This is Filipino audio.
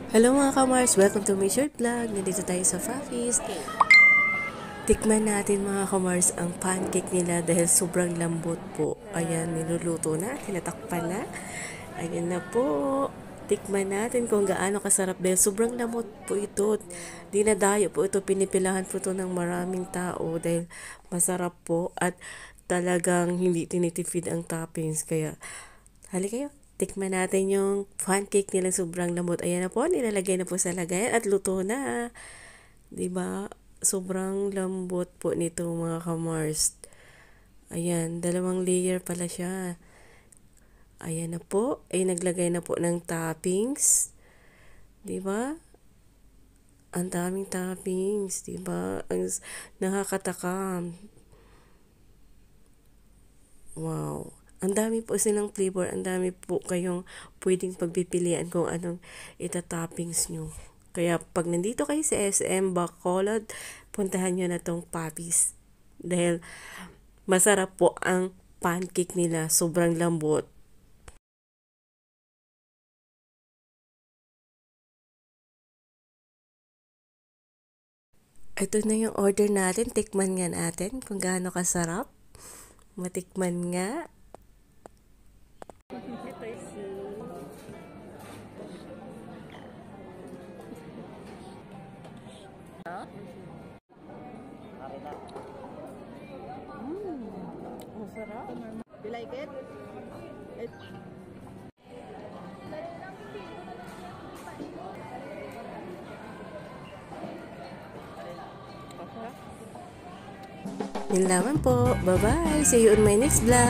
Hello mga kamars! Welcome to my short vlog. Nandito tayo sa Fakis. Tikman natin mga kamars ang pancake nila dahil sobrang lambot po. Ayan, niluluto na. Tinatakpan na. Ayan na po. Tikman natin kung gaano kasarap dahil sobrang lambot po ito. Dinadayo po ito. Pinipilahan po ito ng maraming tao dahil masarap po at talagang hindi tinitipid ang toppings. Kaya, hali kayo. Tikman natin yung pancake nila sobrang lambot. Ayan na po, nilalagay na po sa lagayan at luto na. 'Di ba? Sobrang lambot po nito mga kamars. Ayan, dalawang layer pala siya. Ayan na po, ay naglagay na po ng toppings. 'Di ba? Ang daming toppings, 'di ba? Ang nakakatakam. Wow. Ang dami po silang flavor, ang dami po kayong pwedeng pagpipilian kung anong ita-toppings nyo. Kaya pag nandito kayo sa SM Bacolod, puntahan nyo na tong Papis. Dahil masarap po ang pancake nila, sobrang lambot. Ito na yung order natin, tikman nga natin kung gaano kasarap. Matikman nga. Masarap. You like it? Yun lamang po. Bye-bye. See you on my next vlog.